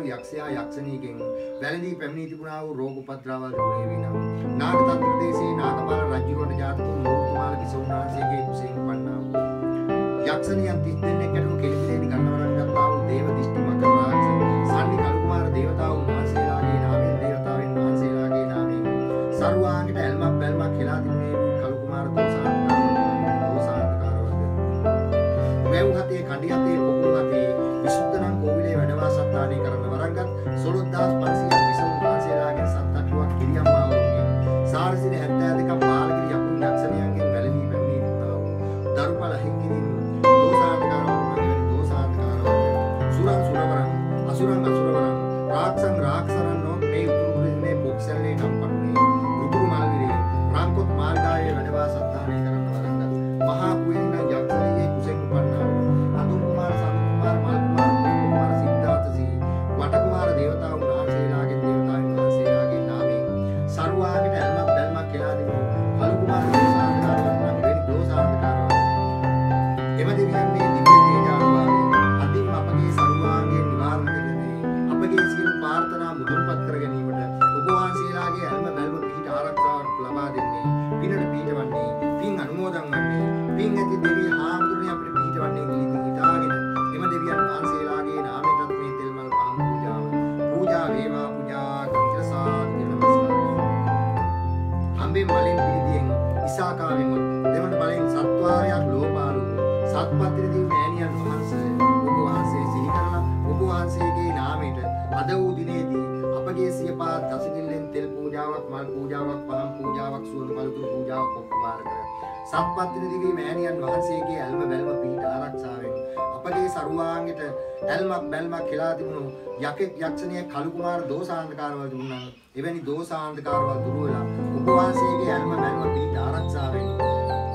යක්ෂයා යක්ෂණීගෙන් වැළඳී පැමිණී තිබුණා වූ රෝග උපද්‍රවවල දුරේ විනා නාගතත් ප්‍රදේශයේ නාගපාල රජුගේ ජාතකෝ මූර්තුමාල විසුණුනාංශයේ කුසෙන් උපන්නා වූ යක්ෂණියන් 32 දෙනෙක් ඇතුළු කෙලිපිලේනි ගන්නවරන් ගත්තා වූ දේව දිෂ්ටි මකර රාජ සාන්නි කලුකුමාර දේවතාවුන් වහන්සේලාගේ නාමයෙන් දේවතාවෙන් වහන්සේලාගේ නාමයෙන් සරුවාංගිට ඇල්මක් බැල්මක් හෙලා තිබුණේ කලුකුමාර දෝසාන්තකාරවද වැව් හතේ කඩි හතේ පොකුණු හතේ විසුද්ධ නම් කෝවිලේ වැඩ වාසස්ථානයේ කරන වරංගත් 16500 විසුණු වහන්සේලාගේ සත්ත්වයක් කිරියම්මාවුන්ගේ සාරසින 72ක් පාලගිරි යකුන් යක්ෂණයන්ගෙන් වැළඳී පැමිණී තිබුණා වූ දරුපල හිංගිරින් දෝසාන්තකාරවද සුරං සුරවරං අසුරං අසුරවරං රාක්ෂං රාක්ෂරං නො මේ උතුරු කුලේ පොක්සල්ලේ නම් පටුනේ රුතුරු මල්විරේ රාම්කොත් මාර්ගායේ වැඩ වාසස්ථානයේ කරන වරංගත් මහා කුවේන යක්ෂණයේ කුසෙන් උපන්නා වූ අතුම් කුමාර සමු කුමාර මල් කුමාර අපගේ සියපා දසකිල්ලෙන් තෙල් පූජාවක් මල් පූජාවක් පහන් පූජාවක් සුවඳ පළතුරු පූජාවක් උපකාර කර සත්පත්තින දිවි මෑණියන් වහන්සේගේ ඇල්ම බැල්ම පිහිට ආරක්ෂාවෙන් අපගේ සරුවාංගෙට ඇල්මක් බැල්මක් කියලා තිබුණු යකෙක් යක්ෂණිය කලු කුමාර දෝසාන්ධකාරවල තිබුණා. එවැනි දෝසාන්ධකාරවල දුර වෙලා උපවාසයේගේ ඇල්ම බැල්ම පිහිට ආරක්ෂාවෙන්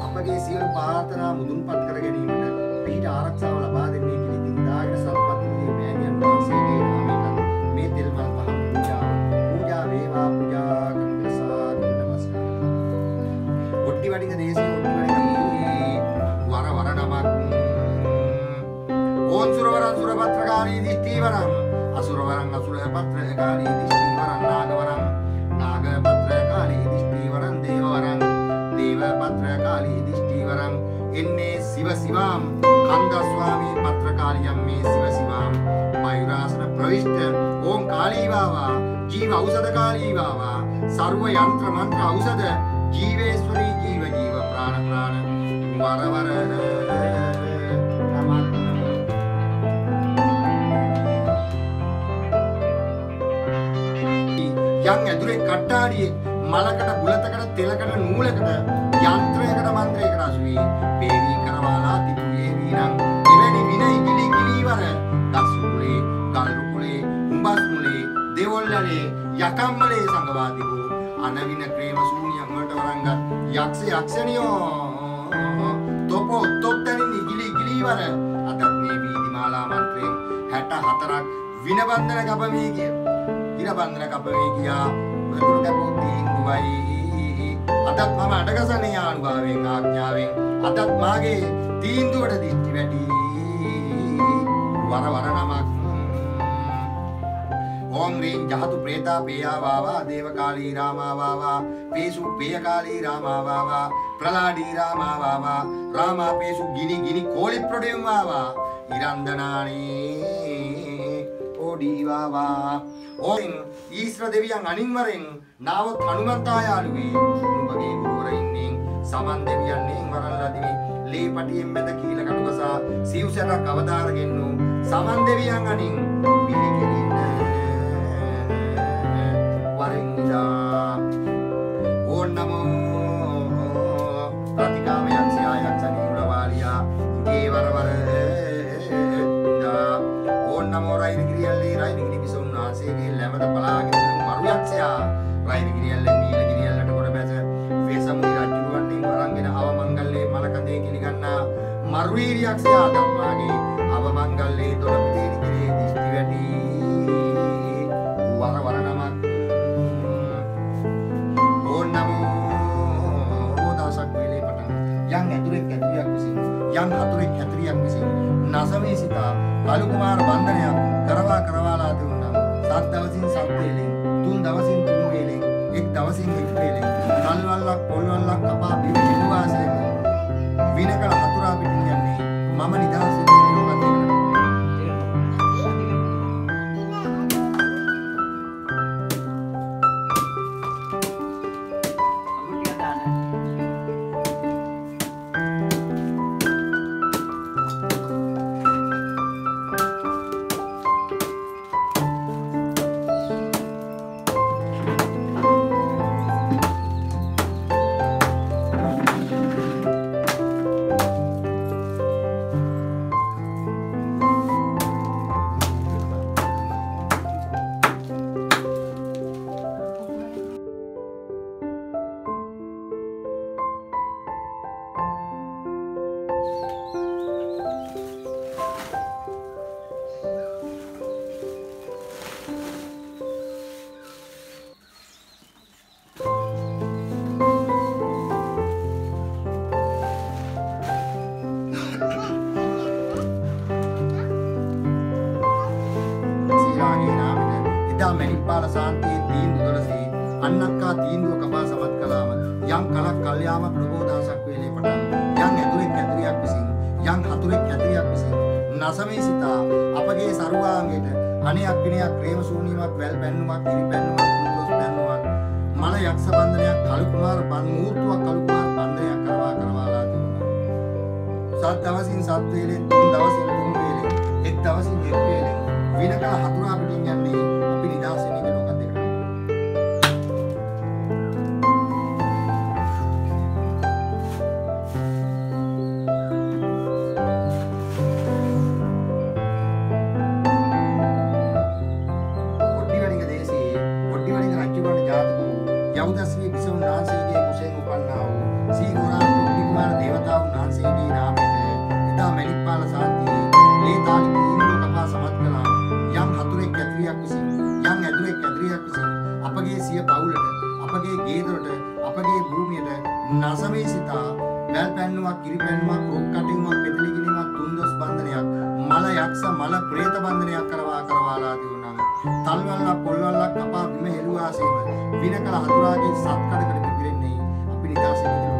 අපගේ සියලු ප්‍රාර්ථනා මුදුන්පත් කර ගැනීමට පිහිට ආරක්ෂාව ලබා දෙන්නේ කියලා දින්දාගෙන සත්පත්තින දිවි මෑණියන් වහන්සේගේ නාමයෙන් මේ තෙල් මල් පහන් පූජා වේවා පූජා කරන සාදු නමස්කාර. ඔට්ටි වඩින දේශේ වර නමක් ඕන් සුරවරන් සුරපත්‍රකාරී දිෂ්ඨිවරන් අසුරවරන් අසුරපත්‍රකාරී දිෂ්ඨිවරන් නාගවරන් නාගපත්‍රකාරී දිෂ්ඨිවරන් දේවවරන් දේවපත්‍රකාරී දිෂ්ඨිවරන් එන්නේ සිව සිවාම් කන්ද ස්වාමී පත්‍රකාරියම් මේ සිව සිවාම් මයුරාසන ප්‍රවිෂ්ඨ ඕම් කාලීවාවා ජීව ඖෂධකාරීවාවා සර්ව යන්ත්‍ර මන්ත්‍ර ඖෂධ ජීවේශ්වරී ජීව ප්‍රාණ වර යම් ඇදුරේ කට්ටාඩියේ මලකට බුලතකට තෙලකට නූලකට යන්ත්‍රයකට මන්ත්‍රයකට අසුවි පේවි කරවාලා තිබුයේ වීනම් එවැනි විනය ගිලිවර දසුලේ ගල්රුකුලේ උඹස්මුලේ දෙවොල්ලනේ යකම්මලේ සංගවා තිබූ අනවින ක්‍රේම ශූන්‍යම් වලට වරංගත් යක්ෂයක්ෂණියෝ තොපෝ තොත්තනින් ගිලිවර අදත් මේ වීදිමාලා මන්ත්‍රයෙන් 64ක් විනබන්ධන කපමී කිය ඉරබන්ධන කපමී කියා වතුර කැපෝ තීන්දුවයි අදත් මම අඩගසන්නේ ආනුභාවයෙන් ආඥාවෙන් අදත් මාගේ තීන්දුවට දිස්ති වැඩි වර නමක් ओम रीं जहतु प्रेता पेया वावा देवकाली रामा वावा पेसु पेयकाली रामा वावा प्रलाडी रामा वावा रामा पेसु गिनी कोळि प्रोडियम वावा इरंदनानी ओडी वावा ओम ईश्वर देवियන් අනින්වරෙන් නාවත් හනුමන්තායාළුවේ නුඹගේ ගුරුවරින්ෙන් සමන් දෙවියන්ෙන් වරල්ලාදිවි ලීපටියෙන් මැද කීල කටුකසා සිව්සර කවදාරගෙන්නු සමන් දෙවියන් අනින් පිළිකෙලින්න වරින්දා ඕන් නමෝ ප්‍රතිකාම යක්ෂයා යක්ෂණී උඩවාලියා ගේ වරවර දා ඕන් නමෝ රයිනිගිරියල්ලි පිසුන්නාසේගේ ලැමද බලාගෙන මරු යක්ෂයා රයිනිගිරියල්ලි නීලගිරියල්ලට කොට බැස වේසමුනි රජුවන්ගෙන් වරන්ගෙන අවමංගල්ලේ මලකඳේ කිලිගන්නා මරුවීරි යක්ෂයා ධම්මාගේ අවමංගල්ලේ දොළපතේ නිගිරේ දිස්ති වැටි වර නමක් yang ඇතුරෙක් ඇතුරියක් විසින් yang හතුරෙක් හැතරියක් විසින් නසමේ සිතා කලු කුමාර බන්ධනයක් කරවාලා දුන්නා. සත් දවසින් සත් වේලෙන් තුන් දවසින් තුන් වේලෙන් එක් දවසින් එක් වේලෙන් කල්වල්ලක් පොල්වල්ලක් කපා පිළිවාසයෙන් විනකල හතුරා පිටින් යන්නේ මම නිදහසින් මැණික්පාල සාන්තියේ තීන්දුව දොළසේ අන්නක්කා තීන්දුව කපා සමත් කළාම යම් කලක් කල්යාම ප්‍රබෝධාසක් වේලේ පටන් යම් ඇතුරෙක් ඇතුරියක් විසින් යම් හතුරෙක් හැතරියක් විසින් නසමේ සිතා අපගේ සරුවාංගෙට අණයක් විනයක් ප්‍රේම ශූන්‍යමක් වැල් පැන්නුමක් ඉරි පැන්නුමක් දුන්දොස් පැන්නුමක් මල යක්ෂ බන්ධනයක් කලු කුමාර මූර්තුවක් කලු කුමාර බන්ධනයක් කරවාලා තිබුණා. සත් දවසින් සත් වේලෙන් තුන් දවසින් තුන් වේලෙන් එක් දවසින් එක් වේලෙන් විනකල හතුරා පිටින් යන්නේ අපි නිදාසින් ඉන්න ලෝකත් එක්ක යවුදස්ගේ විසුණු නාංශයේ කුසෙන් උපන්නා වූ සීගෝරා ටොක්ටි කුමාර දේවතාවුන් වහන්සේගේ නාමයට ඉතා මැණික්පාල සාන්තියේ ලේතාලි කීනෝ කපා සමත් කළා යම් හතුරෙක් ඇතුරියක් විසින් යම් ඇතුරෙක් ඇතුරියක් විසින් අපගේ සිය පවුලට අපගේ ගේදොරට අපගේ භූමියට නසමේ සිතා වැල් පැන්නුවක් කිරි පැන්නුවක් රොක් කටින්වක් පෙතලි ගිනීමක් තුන්දොස් බන්ධනයක් මල යක්ෂ මල ප්‍රේත බන්ධනයක් කරවාලා දිනුනා තල්වල්ලා පොල්වල්ලා කපා බිම හෙළුවාසේම විනකල හතුරාගේ සත්කඩකට පිපිරෙන්නේ අපි නිදාසේ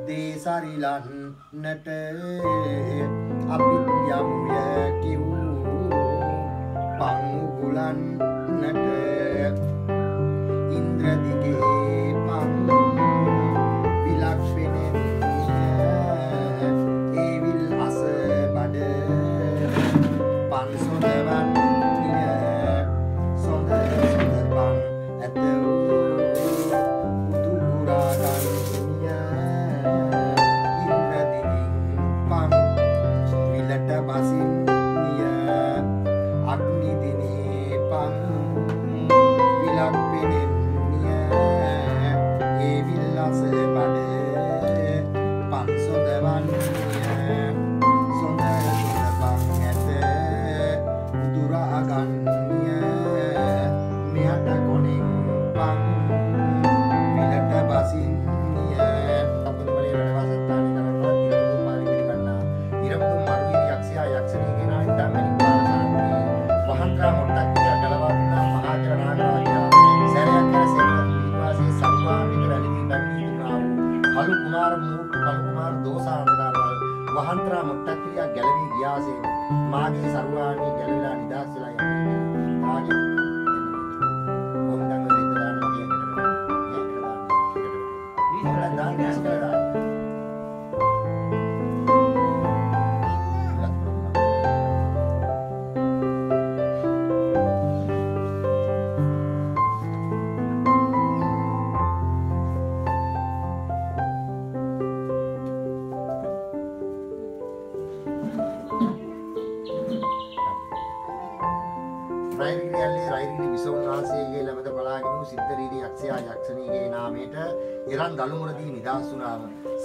විදිහට සරිලන්නට අපිත් යමුය කිව් පංගුලන්නට ඉන්ද්‍රදිගේ පං විලක් පෙනෙන ඒවිල් අස බඩ පන්සොදවන් සොඳ පන් ඇත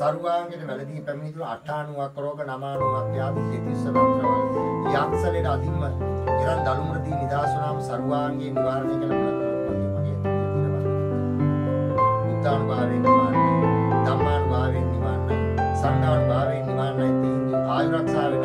සරුවාංගයට වැළදී පැමිණි තුරු 98ක් රෝග 99ක් ව්‍යාධි 39 වත්‍රවල් යක්ෂලයට අදින්ම ඉරන් දලුමුරදී නිදහස් වුණාම සරුවාංගයේ නිවාරණය කළ බුද්ධානුභාවයෙන් නිවාරණය ධම්මානුභාවයෙන් නිවාරණය සංඝානුභාවයෙන් නිවාරණය තීන්දුව ආයු රක්ෂාවෙන්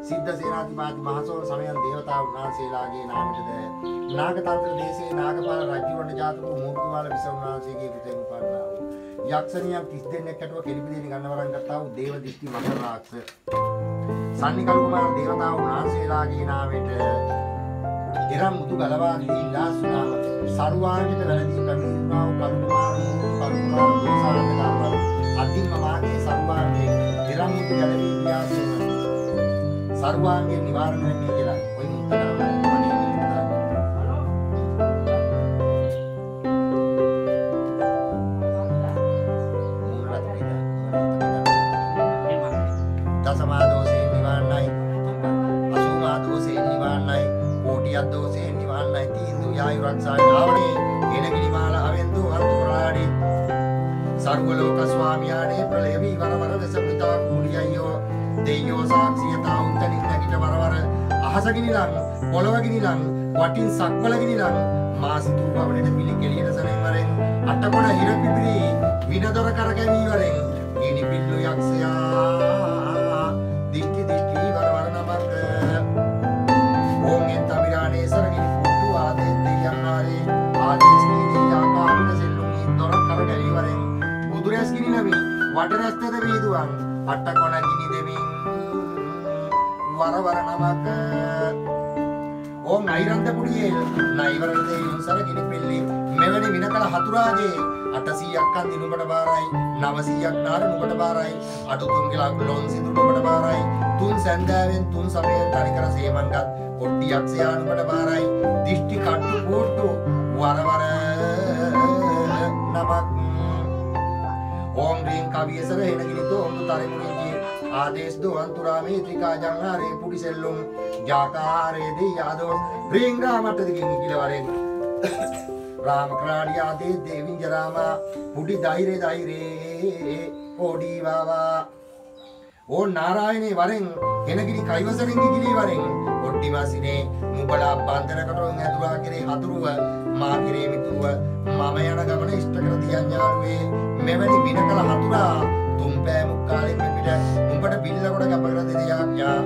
සිද්ධ සේනාධිපති මහසෝම සමයන් දේවතාවුන් වහන්සේලාගේ නාමයටද නාගතන්ත්‍ර දේශයේ නාගපාල රජුවන්ට ජාතක මූර්තිමාල විසුණු වහන්සේගේ පුතෙන් උපන්නා වූ යක්ෂණියක් 30 දෙනෙක් ඇටුව කෙලිපිදීනි ගන්න වරන් ගත්තා වූ දේව දිෂ්ටි මකර රාක්ෂ සන්නිකල් කුමාර දේවතාවුන් වහන්සේලාගේ නාමයට එරම් මුතු ගලවා ගිහින් දාසුනාම සර්වාංගික වැළඳී පැමිණුණා වූ කරුණාර දෝසාන්තකාරවල අතිම්ම මාගේ සර්වාංගයේ එරම් මුතු ගැලවී ගියාසේම සර්වාංගයේ නිවාරණය වෙන්නේ කියලා ඔය මුත්ත කරලා सर्वलोक स्वामियाने प्रलयवी वरवर दशमृता कुडिययो देयो साक्षियता उंतनिन किट वरवर අහසගිනිලන් පොළවගිනිලන් වටින් සක්වලගිනිලන් මාසිතු බවඩට මිලි කෙලියට සරෙන් වරෙන් අටකොණ හිර පිපිරි විනදොර කරකැවි වරෙන් ගිනි පිල්ලු යක්ෂයා දික්ටි වරවර නමක ඕම් එන්තමිරානේ සරගිනි පුට්ටු ආදේ දෙයන්නාරේ ආදේශ නීතියා කාමින සෙල්ලුමි දොර කරකැවි වරෙන් බුදුරැස් ගිනි නමි වටරැස්තද වීදුවන් අටකොණ ගිනි දෙමින් වරවර නමක ඕම් නයිරන්තපුරියේ නයිවරණ දෙවියන් සරගිනි පෙල්ලි මෙවැනි විනකල හතුරාගේ 800ක් අන් දිනුකට බාරයි 900ක් නාර නුකට බාරයි අඩු තුන් කියලා ලොන් සිදුරු නුකට බාරයි තුන් සැන්දෑවෙන් තුන් සමයෙන් තනිකර සේමන්ගත් ඔට්ටියක් සයානුකට බාරයි දිෂ්ටි කට්ටු කෝට්ටු වරවර නමක් ඕම් රින් කවියසර එනගිනිතෝ ඔම්බු තරිමුණිජී आदेश दो अंतुरामे त्रिका जंगारे पुडी सेल्लुम जाकारे दे यादो ring रामट दिगिन किलवरे राम क्राडी आदे देविंज रामा पुडी दाइरे ओडी बाबा ओ नारायणे वरें එනගිරි කයිවසරින් ගිලි වරෙන් ඔට්ටි මාසිනේ නුඹලා බන්දරකට ඇතුළා කෙරේ හතුරුව මා කෙරේ මිතුරුව මම යන ගමන ඉෂ්ට කර තියන් යාළුවේ මෙවැනි විනකල හතුරා තුම්පෑ මුක්කාලෙන් පිට උඹට බිල්ල කොට කප කර දෙයක් යා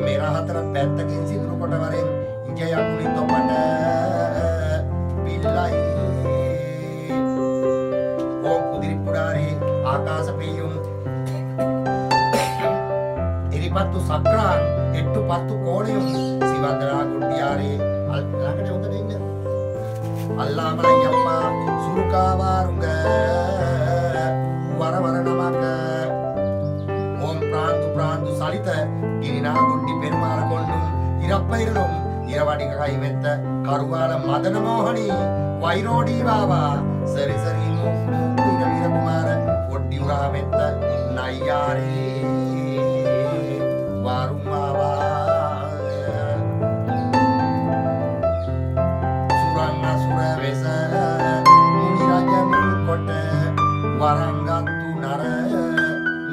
මෙර හතර පැත්තකින් සිදුරු කොට වරෙන් ඉජ යකුනි තොපට බිල්ලයි ඕම් කුදිරි පුඩාරේ ආකාශ පෙයුම් ඉරිපත්තු සක්‍රාන් එට්ටු පත්තු කෝණයුම් සිවන්දනා ගුඩ්ඩියාරේ ළඟට උතන ඉන්න අල්ලාමලයි අම්මා සුරුකාවාරුංග වරවර නමක ඕම් ප්‍රාන්දු සලිත ගිරිනා ගුඩ්ඩි පෙරුමාල කොල්ලුම් ඉරප්පයිරලුම් ඉරවඩික කයිමෙත්ත කරුවාල මදන මෝහනී වෛරෝඩී වාවා සරිසරි මුක්මු ඉරවීර කුමාර ඔඩ්ඩි උරාමෙත්ත නයියාරේ වාරුම්මාවා සුරන්න සුර වෙස මුනි රජමුල් කොට වරංගත්තු නර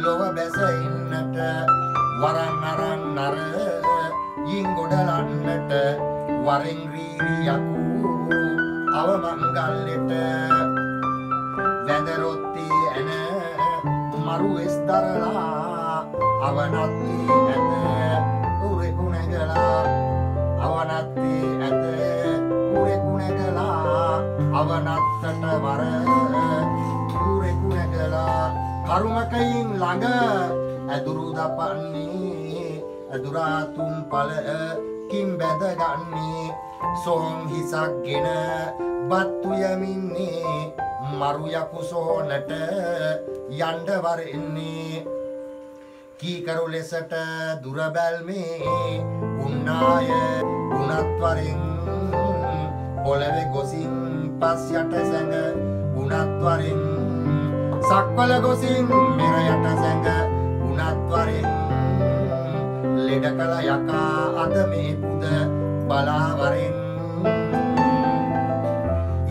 ලොව බැස ඉන්නට වරන් අරන් නර යින් ගොඩලන්නට වරෙන් රීරි යකු අවමංගල්ලෙට වැඳරොත්ති ඇන මරු වෙස් දරලා අවනත්ති ඇත උරෙකු නැගලා අවනත්ති ඇත උරෙකු නැගලා අවනත්තට වර උරෙකු නැගලා කරුමකයින් ළඟ ඇදුරු දපන්නේ ඇදුරාතුම් පල කිම් බැදගන්නේ සෝම් හිසක්ගෙන බත්තු යමින්නේ මරු යකු සෝනට යන්න වරෙන්නේ කීකරු ලෙසට දුර බැල්මේ උන්නාය උනත් වරෙන් පොළවේ ගොසින් පස් යට සැඟ උනත් වරෙන් සක්වල ගොසින් මෙර යට සැඟ උනත් වරෙන් ලෙඩ කළ යකා අද මේ පුද බලා වරෙන්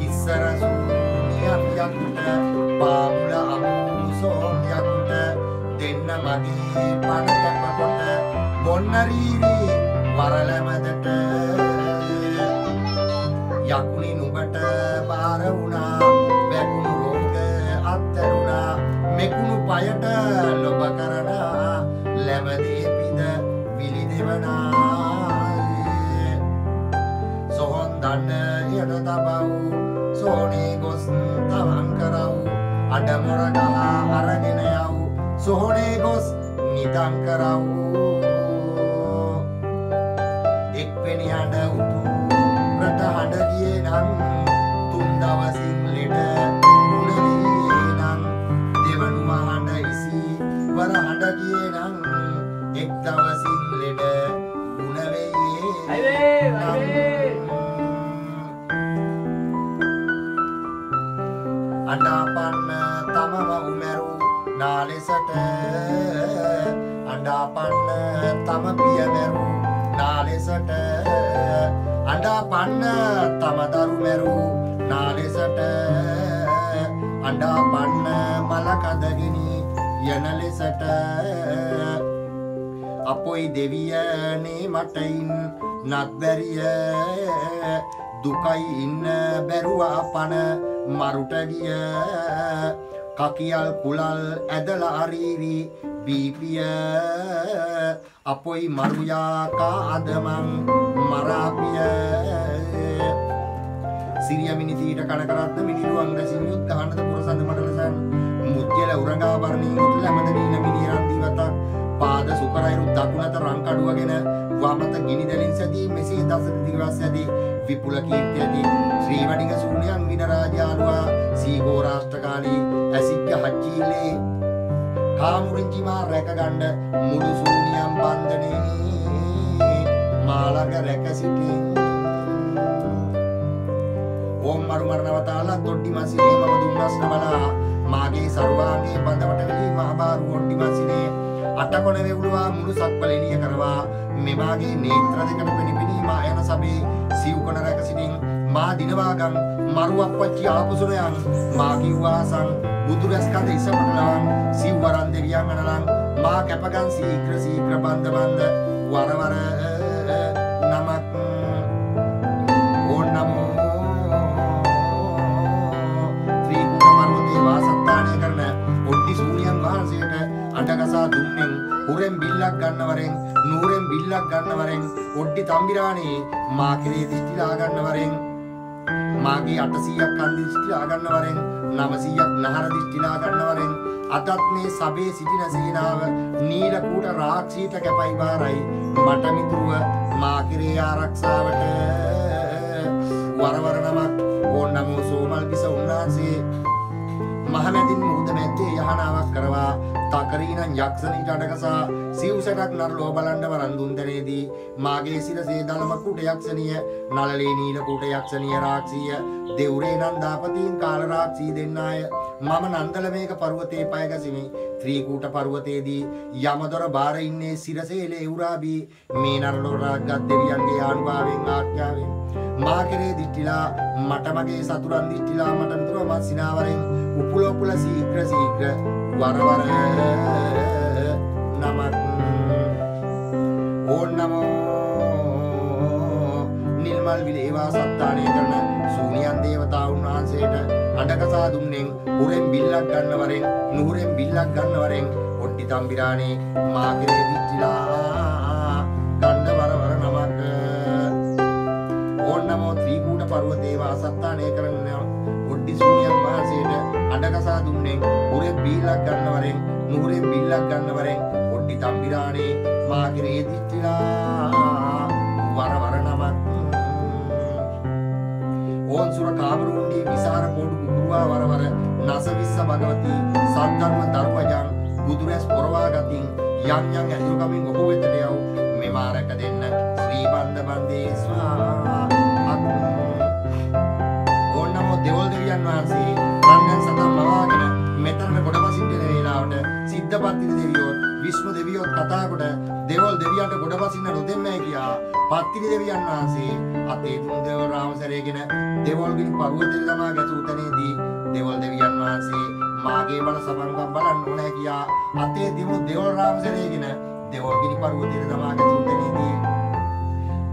ඉස්සර සූනියම් යකුට පාමුල අමු සෝම් යකුට දෙන්න මගේ පණ කැපකොට බොන්නරීරි වරලමදට යකුනි නුඹට බාර වුණා වැකුණු රෝග අත්තරුණා මෙකුණු පයට ලොබ කරනා ලැබදී පිද විලි දෙවනා සොහොන් දන්න යට තබව් සෝනේ ගොස් තවන් කරව් අඩ හඬ මොර ගහ අරගෙන යව් සොහොනේ ගොස් නිදන් කරව් එක්වෙනි හඬ උතුරට හඬ ගියේ නම් තුන් දවසින් ලෙඩ මුණ වී නම් දෙවනුව හඬ ඉසි වර හඬ ගියේ නම් එක් දවසින් ලෙඩ මුණ වෙයේ අඬාපන්න තමම උමරු නාලෙසට අඬාපන්න තම පිය මරු නාලෙසට අඬාපන්න තම දරු මරු නාලෙසට අඬාපන්න මල කඳගිනි යන ලෙසට අපොයි දෙවියනේ මටින් නත් බැරිය දුකයි ඉන්න බැරුව අපන මරුට ගිය කකියල් කුලල් ඇදලා අරීවි බීපිය අපොයි මරුයාකා අදමං මරාපිය සිරිය මිනිතීට කනකරත්න මිනිරුවන් රැසින් යුත් ගහන්නද පුරසඳ මඩලසන් මුත්‍යල උරඟා බරණී මුතුල මැද දීන මිනිරන් දීවතක් පාද සුකරයිරු දකුණත රං කඩුවගෙන වමත ගිනි දැලින් සැදී මෙසේ දස දිවස් ඇදී විපුල කීර්ති ඇති ශ්‍රී වඩිග සූනියන් විනරාජාලුවා සීගෝ රාෂ්ට්‍රකාලී ඇසික්ක හච්චීලේ කාමුරිංචිමා රැකගණ්ඩ මුළු සූනියම් බන්ධනේ මාළඟ රැක සිටින් ඕම් මරුමරණවතාලා තොඩ්ඩි මසිනේ මම දුන්නස් නබලා මාගේ සරුවාගේ බඳවට වෙලී මහබාරු ඔඩ්ඩි මසිනේ අටකොණ වෙවුලුවා මුළු සක්වලෙලිය කරවා මෙමාගේ නේත්‍ර දෙකට පෙනිපෙනී මා යන සබේ සිව්කොණ රැක සිටින් මා දිනවාගම් මරුවක්වච්චි ආපුසුරයන් මා කිව්වාසං බුදුරැස් කඳ ඉසපටලවන් සිව්වරන් දෙවියන් අනලන් මා කැපගන් සීක්‍ර බන්ධ වරවර නමක් ඕන් නමෝ ත්‍රීකුට පර්වතයේ වාසස්ථානය කරන ඔඩ්ඩි සූනියන් වහන්සේට අඬගසා දුන්නෙන් හුරෙන් බිල්ලක් ගන්නවරෙන් නූරෙන් බිල්ලක් ගන්නවරෙන් ඔඩ්ඩි තම්බිරාණේ මා කෙරේ දිස්තිලා ගන්නවරෙන් මාගේ 800ක් කන්දි දිස්තිලා ගන්නවරෙන් 900ක් නහර දිස්තිලා ගන්නවරෙන් අදත් මේ සබේ සිටින සේනාව නීලකූට රාක්ෂීට කැපයි බාරයි මට මිතුරුව මා කෙරේ ආරක්ෂාවට වරවර නමක් ඕන් නමෝ සෝමල් පිස උන්නාසේ මහමැදින් මුහුද මැද්දේ යහනාවක් කරවා තකරීනන් යක්ෂණීට අඩගසා සිව්සැටක් නරලෝ බලන්න වරන් දුන්දරේදී මාගේ සිරසේ දලමකුට යක්ෂණිය නලලේ නීලකුට යක්ෂණිය රාක්ෂීය දෙවුරේ නන්දාපතීන් කාල රාක්ෂී දෙන්නාය මම නන්දලමේක පර්වතයේ පය ගැසිමි ත්‍රීකූට පර්වතයේදී යමදොර බාර ඉන්නේ සිරසේ ලේවුරාබී මේ නරලෝ රාග්ගත් දෙවියන්ගේ ආනුභාවයෙන් ආඥාවෙන් මා කෙරේ දිට්ටිලා මට මගේ සතුරන් දිට්ටිලා මට මිතුරුව මත් සිනාවරෙන් උපුලෝපුල සීක්‍ර වරවර නමක් ඕන් නමෝ නිල්මල් විලේවා සත්තානය කරන සූනියන් දේවතාවුන් වහන්සේට අඬකසා දුන්නෙන් හුරෙන් බිල්ලක් ගන්නවරෙන් නුහුරෙන් බිල්ලක් ගන්නවරෙන් ඔඩ්ඩි තම්බිරාණේ මා කෙරේ දිට්ටිලා ගණ්ඩ වරවර නමක් ඕන් නමෝ ත්‍රීකූට පර්වතයේ වාසස්ථානය කරන ඔඩ්ඩි සූනියන් වහන්සේට අඬකසා දුන්නෙන් හුරෙන් බිල්ලක් ගන්නවරෙන් නුහුරෙන් බිල්ලක් ගන්නවරෙන් ඔඩ්ඩි තම්බිරාණේ මා කෙරේ දිට්ටිලා වරවර නමක් ඕන් සුර කාමරුන්ගේ විසාර පොඩු කුරුවා වරවර නසවිස්ස භගවති සද්ධර්ම ධර්මයන් බුදුරැස් පොරවා ගතින් යම් යම් ඇතුරුකමින් ඔබ වෙතට යව් මේ මාරක දෙන්න ශ්‍රී බන්ධ බන්දේ ස්වාහා ඕන් නමෝ දෙවොල් දෙවියන් වහන්සේ රන්ගන් සතම් මවාගෙන මෙතනට ගොඩබසින්න දෙන වේලාවට සිද්ධපත්ති දෙවියෝ විශ්ව දෙවියෝ කතා කොට දෙවොල් දෙවියන්ට ගොඩබසින්න නොදෙන්නයි කියා පත්තිනි දෙවියන් වහන්සේ අතේ තුන් දේව රාමසරේගෙන දෙවොල්ගිනි පර්වතේ ළමා ගැසූ තැනේදී දෙවොල් දෙවියන් වහන්සේ මාගේ බල සමංගම් බලන්න ඕනේ කියා අතේ තිබුණු දෙවොල් රාමසරේගෙන දෙවොල්ගිනි පර්වතේ ළමා ගැසූ තැනේදී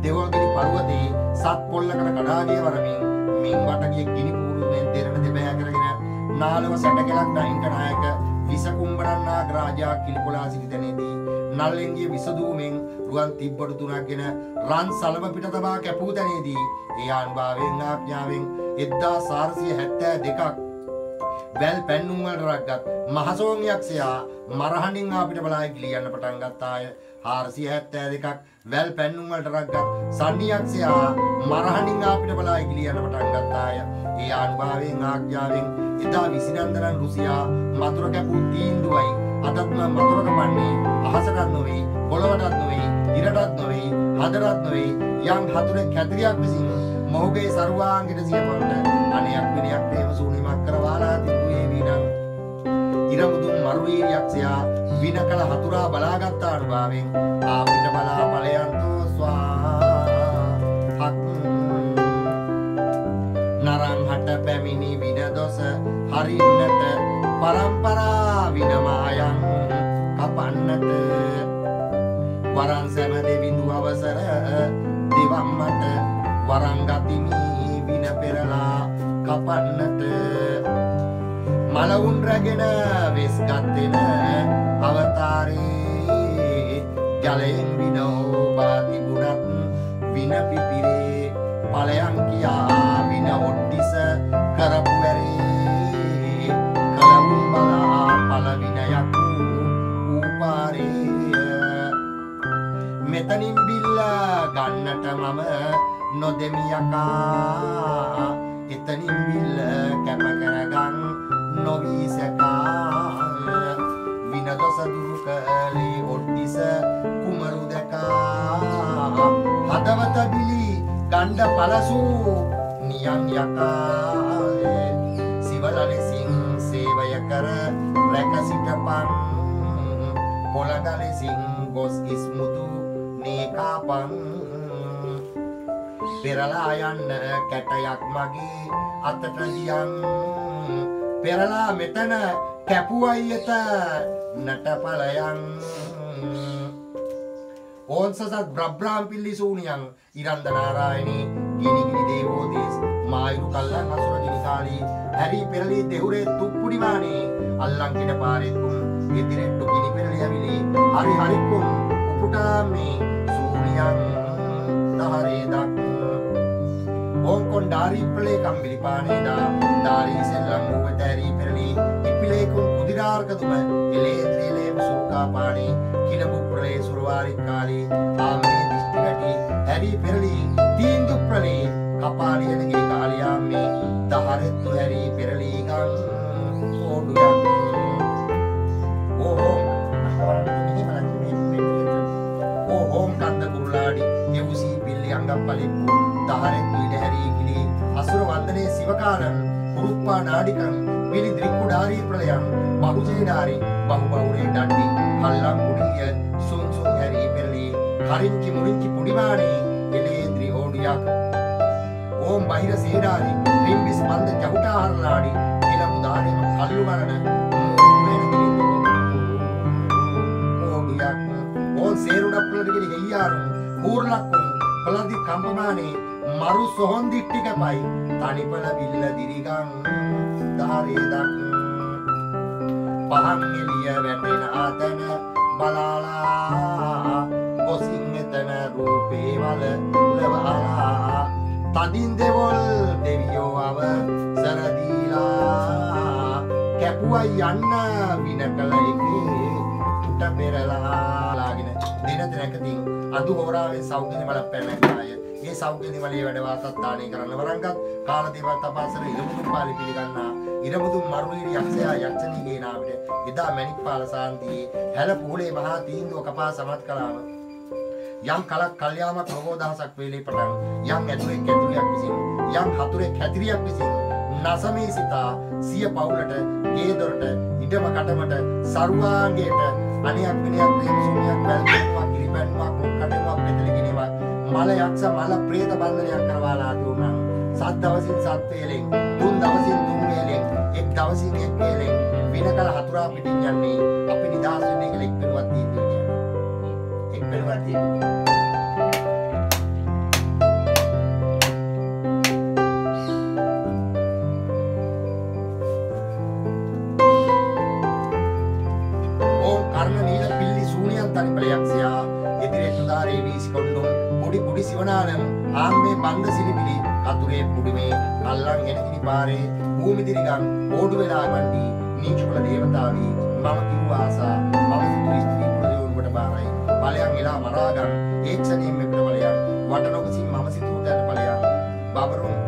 දෙවොල්ගිනි පර්වතේ සත් පොල්ලකට කඩාගේ වරමින් මින් වටගිය ගිනි පූරුවෙන් දෙරණ දෙබෑ කරගෙන නාලව සැටකලක් ඩයින්ක නායක විසකුම්බරන්නා රාජා කිලිපොලා සිටි තැනේදී නල්ලෙන්ගේ විසදූමෙන් රුවන් තිබ්බඩු තුනක්ගෙන රන් සලම පිට තබා කැපූ තැනේදී ඒ ආනුභාවයෙන් ආඥාවෙන් 1472ක් වැල් පැන්නුම් වලට රැග්ගත් මහසෝන් යක්ෂයා මරහණින් අපිට බලා ගිලියන්න පටන් ගත්තාය. 472ක් වැල් පැන්නුම් වලට රැග්ගත් සන්නි යක්ෂයා මරහණින් අපිට බලා ගිලියන්න පටන් ගත්තාය. ඒ ආනුභාවයෙන් ආඥාවෙන් එදා විසිනන්දනන් රුසියා මතුර කැපූ තීන්දුවයි අදත් මතුර කපන්නේ අහසටත් නොවේ, පොළවටත් නොවේ, ඉරටත් නොවේ, හදටත් නොවේ යම් හතුරෙක් කැතිරියක් විසින් මොහුගේ සර්වාංගික සියපොට අනයක් විනයක් ප්‍රේම සූනිමක් කරවාලා තිබුවේ විනම් ඉරමුදුන් මරුවීර යක්ෂයා වින කළ හතුරා බලාගත් අනුභවයෙන් ආපිට බලා ඵලයන්තෝ ස්වාහක් නරං හට පැමිණි වින දොස හරින්නට පරම්පරා විනමායන් කපන්නට වරන් සැම දෙවිඳු අවසර දෙවම්මට වරන් ගතිමි වින පෙරලා කපන්නට මලවුන් රැගෙන වෙස් ගත්තෙන අවතාරේ ජලයෙන් විනෝබා තිබුණත් වින පිපිරේ ඵලයන් කියා වින ඔට්ටිස කරපු වැරේ කලවුන් බලා ඵල විනයක් ඌපාරේ මෙතනින් බිල්ල ගන්නට මම නොදෙමි යකා එතනින් බිල්ල කැප කරගන් නොවී සැකා වින දොස දුරු කළේ ඔට්ටිස කුමරු දැකා හදවත බිලි ගණ්ඩ පලසූ නියන් යකා සිවල ලෙසින් සේවය කර රැක සිටපන් පොළඟ ලෙසින් ගොස් ඉස්මුතු නේකාපන් පෙරලා යන්න කැටයක් මගේ අතට දියන් පෙරලා මෙතන කැපුවයි එත නටපලයන් ඕන්සසත් බ්‍රබ්‍රාම් පිල්ලි සූනියන් ඉරන්ද නාරායනී ගිනිගිනි දේවෝදේස් මායුරු කල්ලන් අසුර ගිනිකාලී හැරි පෙරලී දෙහුරේ තුප්පුඩිමානේ අල්ලංකිට පාරෙත්කුම් ඉදිරෙට්ටු ගිනි පෙරලි ඇවිලි හරි හරික්කුම් උපුටාමේ සූනියන් දහරේ දක් ඕන්කොන් ඩාරී ප්‍රලේ කම්බිලි පානේදා ඩාරී සෙල්ලම් වූව තැරී පෙරලි ඉපිලේකුම් කුදිරාර්ගතුම එලේද්‍රේලේම සූකා පානේ කිලපු ප්‍රලේ සුරවාරික්කාලී ආමේ දිෂ්ටි වැටි හැරි පෙරලි තීන්දු ප්‍රලේ කපාලියන ගිරි කාලියාම්මේ දහරෙත්තු හැරි පෙරලි ගන් ඕඩුයක් ඕහෝම් කන්ද කුරුලාඩි එවුසී පිල්ලි අංගම් පලිප්පු දහරෙත්තු ඉඩ හැරි ගිලි අසුර වන්දනේ සිවකාරන් කුරුප්පා නාඩිකන් පිලි ද්‍රික්කුඩාරී ප්‍රලයන් බහුජේඩාරි බහුබහුරේ ඩඩ්ඩි කල්ලම් මුඩිය සුන්සුන් හැරි පෙරලි කරින්චි මුරින්චි පුඩිමානේ එලේද්‍රි ඕඩුයක් ඕම් බහිර සේඩාරි රිම්බිස් මන්ද ජහුටා හරලාඩි කියලා මුදාරේම කල්ලු මරණ ඕඩුයක් ඕන් සේරුඩප්පලට ගිරි හෙయ్యාරු කූර්ලක්කුම් පලදි කම්පමානේ මරු සොහොන් දිට්ටිකපයි තනිපල විල්ල දිරිගන් දහරේ දක් පහන් එළිය වැටෙන ආතන බලාලා කොසින් එතන රූපේ වල ලවලා තදින් දෙවොල් දෙවියෝ අව සරදීලා කැපුවයි යන්න විනකල එකේ උට පෙරලාගෙන දින දිනකදී අදු හෝරාවේ සෞගිනි මල පැනගාය මේ සෞගිනි මලේ වැඩ වාසස්ථානය කරන්න වරංගත් කාලදේව තපාසර ඉරමුදුන් පාලි පිළිගන්නා ඉරමුදුන් මරුණීරි යක්ෂයා යක්ෂණීගේ නාමයට එදා මණික්පාල සාන්තියේ හැල පොහොලේ මහා තීන්දුව කපා සමත් කළාම යම් කලක් කල්යාමක් රෝගෝදහසක් වේලේ පටන් යම් ඇතුලේ කැතිරියක් විසින් යම් හතුරේ කැතිරියක් විසින් නසමේ සිතා සිය පවුලට ගේදොරට ඉඩම කටමට සරුවාංගයට අනියක් විනයක් ප්‍රේම සුමියක් වැල්පෙන්වක් කිරිපැන්වක් මුක්කටෙන්වක් පෙතලිගෙනවක් මල යක්ෂ මල ප්‍රේත බන්ධනයක් කරවාලා දුන්නා සත් දවසින් සත් වේලෙන් තුන් දවසින් තුන් වේලෙන් එක් දවසින් එක් වේලෙන් විනකල හතුරා පිටින් යන්නේ අපි නිදහස් වෙන්නේ කියලා එක් පෙරුවක් තියෙනවා එක් පෙරුවක් තියෙනවා සිවනානම් ආම්මේ බන්ද සිරිබිලි කතුරේ පුඩුමේ කල්ලන් ගෙන කිරි පාරේ භූමි දිරිගම් ඕඩු වෙලා වණ්ඩි නීචකුල දේවතාවි මම කිව්ව ආසා මම සිතු ස්ත්‍රී පුරුදු කොට බාරයි ඵලයන් එලා මරාගම් ඒක්ෂණයෙන් මෙපිට ඵලයන් වටනොකසින් මම සිතු උදැන්න ඵලයන් බබරුන්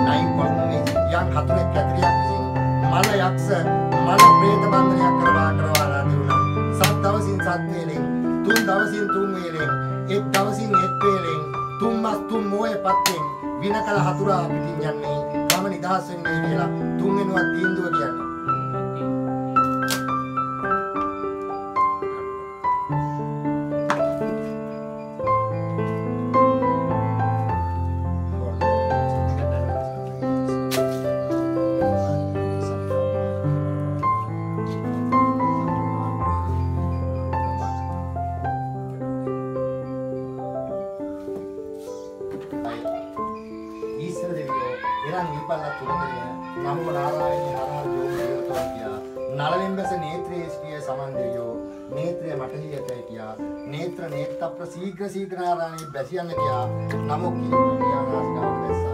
නයින් කොල්මුනේ යම් හතරක් ඇතරියක් විසින් මල යක්ෂ මල ප්‍රේත බන්ධනයක් කරවාලා දිනුනා සත් දවසින් සත් වේලෙන් තුන් දවසින් තුන් වේලෙන් එක් දවසින් එක් වේලෙන් තුන් මස් තුන් මොයේ පත්තෙන් විනකල හතුරා පිටින් යන්නේ මම නිදහස් වෙන්නේ කියලා තුන් වෙනුවක් තීන්දුව කියන්නේ ශීඝ්‍ර ශීඝ්‍ර ආරාණේ බැසියන්න ගියා නමෝ කීප ගියා නාසිකාවට දැස්සා